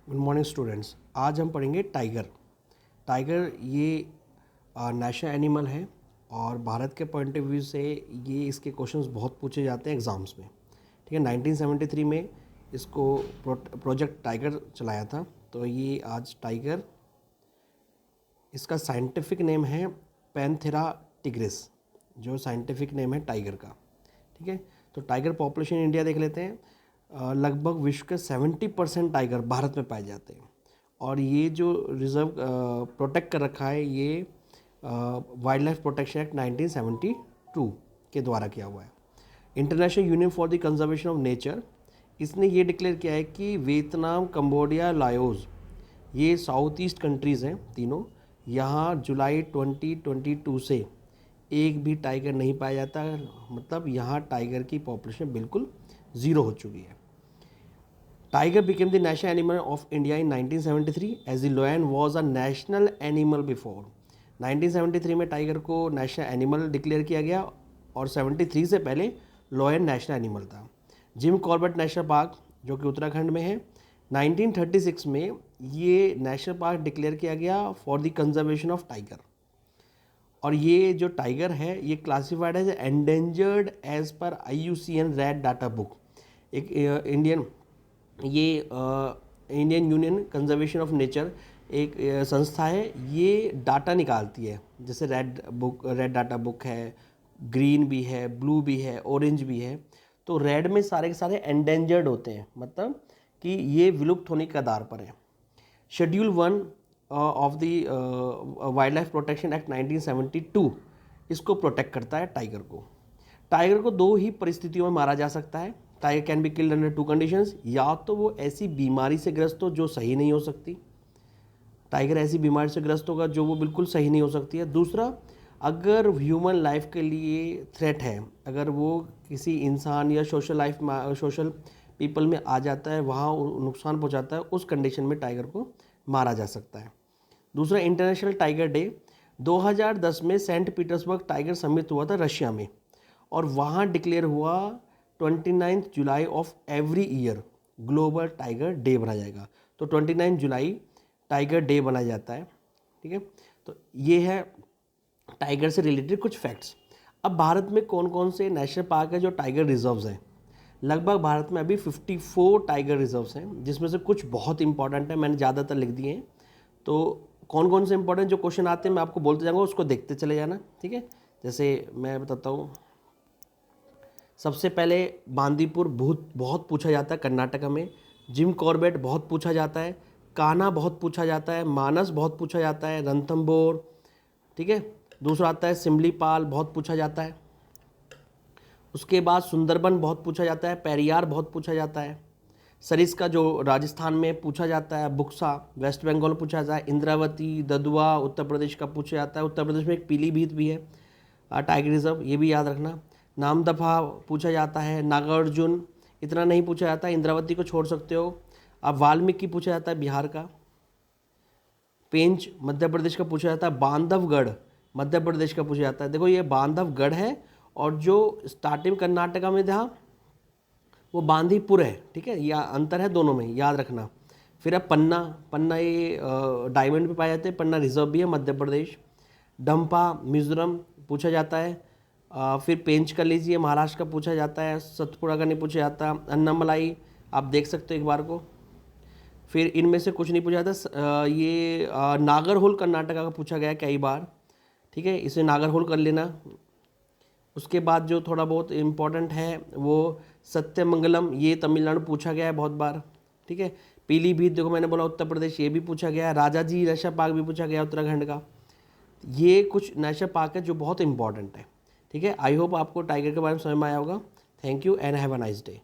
Good morning students. आज हम पढ़ेंगे टाइगर। टाइगर ये नेशनल एनिमल है और भारत के पॉइंट ऑफ व्यू से ये इसके क्वेश्चंस बहुत पूछे जाते हैं एग्ज़ाम्स में। ठीक है, 1973 में इसको प्रोजेक्ट टाइगर चलाया था। तो ये आज टाइगर, इसका साइंटिफिक नेम है पैंथेरा टिग्रिस, जो साइंटिफिक नेम है टाइगर का। ठीक है, तो टाइगर पॉपुलेशन इंडिया देख लेते हैं। लगभग विश्व के 70% टाइगर भारत में पाए जाते हैं और ये जो रिजर्व प्रोटेक्ट कर रखा है ये वाइल्ड लाइफ प्रोटेक्शन एक्ट 1972 के द्वारा किया हुआ है। International union for the conservation of nature, इसने ये डिक्लेयर किया है कि वियतनाम, कंबोडिया, लाओस, ये साउथ ईस्ट कंट्रीज़ हैं तीनों, यहाँ जुलाई 2022 से एक भी टाइगर नहीं पाया जाता। मतलब यहाँ टाइगर की पॉपुलेशन बिल्कुल ज़ीरो हो चुकी है। Tiger became the national animal of India in 1973 as the lion was a national animal before। 1973 में टाइगर को नेशनल एनिमल डिक्लेयर किया गया और 73 से पहले लॉयन नेशनल एनिमल था। जिम कॉर्बेट नेशनल पार्क जो कि उत्तराखंड में है, 1936 में ये नेशनल पार्क डिक्लेयर किया गया for the conservation of tiger. और ये जो टाइगर है ये classified as endangered as per IUCN red data book. एक Indian union conservation of nature एक संस्था है, ये डाटा निकालती है। जैसे रेड डाटा बुक है, ग्रीन भी है, ब्लू भी है, ऑरेंज भी है। तो रेड में सारे के सारे एंडेंजर्ड होते हैं, मतलब कि ये विलुप्त होने के आधार पर है। Schedule 1 of the wild life protection act 1972 इसको प्रोटेक्ट करता है टाइगर को। टाइगर को दो ही परिस्थितियों में मारा जा सकता है। Tiger can be killed under 2 conditions. या तो वो ऐसी बीमारी से ग्रस्त हो जो सही नहीं हो सकती, टाइगर ऐसी बीमारी से ग्रस्त होगा जो वो बिल्कुल सही नहीं हो सकती है। दूसरा, अगर ह्यूमन लाइफ के लिए थ्रेट है, अगर वो किसी इंसान या सोशल पीपल में आ जाता है, वहाँ नुकसान पहुँचाता है, उस कंडीशन में टाइगर को मारा जा सकता है। दूसरा, इंटरनेशनल टाइगर डे 2010 में सेंट पीटर्सबर्ग टाइगर समिट हुआ था रशिया में, और वहाँ डिक्लेयर हुआ 29 July of every year global tiger day बनाया जाएगा। तो 29 जुलाई टाइगर डे बनाया जाता है। ठीक है, तो ये है टाइगर से रिलेटेड कुछ फैक्ट्स। अब भारत में कौन कौन से नेशनल पार्क है जो टाइगर रिजर्व्स हैं? लगभग भारत में अभी 54 टाइगर रिजर्व्स हैं, जिसमें से कुछ बहुत इंपॉर्टेंट है, मैंने ज़्यादातर लिख दिए हैं। तो कौन कौन से इंपॉर्टेंट जो क्वेश्चन आते हैं मैं आपको बोलते जाऊँगा, उसको देखते चले जाना। ठीक है, जैसे मैं बताता हूँ। सबसे पहले बांदीपुर बहुत पूछा जाता है कर्नाटका में। जिम कॉर्बेट बहुत पूछा जाता है। कान्हा बहुत पूछा जाता है। मानस बहुत पूछा जाता है। रणथंभौर, ठीक है। दूसरा आता है सिमलीपाल, बहुत पूछा जाता है। उसके बाद सुंदरबन बहुत पूछा जाता है। पेरियार बहुत पूछा जाता है। सरिस्का जो राजस्थान में पूछा जाता है। बुक्सा वेस्ट बंगाल पूछा जाता है। इंद्रावती, ददुआ उत्तर प्रदेश का पूछा जाता है। उत्तर प्रदेश में एक पीलीभीत भी है टाइगर रिजर्व, ये भी याद रखना। नामदफा पूछा जाता है। नागार्जुन इतना नहीं पूछा जाता, इंद्रावती को छोड़ सकते हो। अब वाल्मीकि पूछा जाता है बिहार का। पेंच मध्य प्रदेश का पूछा जाता है। बांधवगढ़ मध्य प्रदेश का पूछा जाता है। देखो ये बांधवगढ़ है और जो स्टार्टिंग कर्नाटका में था वो बांदीपुर है। ठीक है, यह अंतर है दोनों में, याद रखना। फिर अब पन्ना ये डायमंड पे पाए जाते हैं। पन्ना रिजर्व भी है मध्य प्रदेश। डंपा मिजोरम पूछा जाता है। फिर पेंच कर लीजिए, महाराष्ट्र का पूछा जाता है। सतपुड़ा का नहीं पूछा जाता। अन्नामलाई आप देख सकते हो एक बार को। फिर इनमें से कुछ नहीं पूछा जाता। ये नागरहोल कर्नाटका का पूछा गया कई बार। ठीक है, इसे नागरहोल कर लेना। उसके बाद जो थोड़ा बहुत इम्पोर्टेंट है वो सत्यमंगलम, ये तमिलनाडु पूछा गया है बहुत बार। ठीक है, पीलीभीत देखो मैंने बोला उत्तर प्रदेश, ये भी पूछा गया है। राजाजी नेशनल पार्क भी पूछा गया उत्तराखंड का। ये कुछ नेशनल पार्क है जो बहुत इंपॉर्टेंट है। ठीक है, आई होप आपको टाइगर के बारे में समझ में आया होगा। Thank you and have a nice day.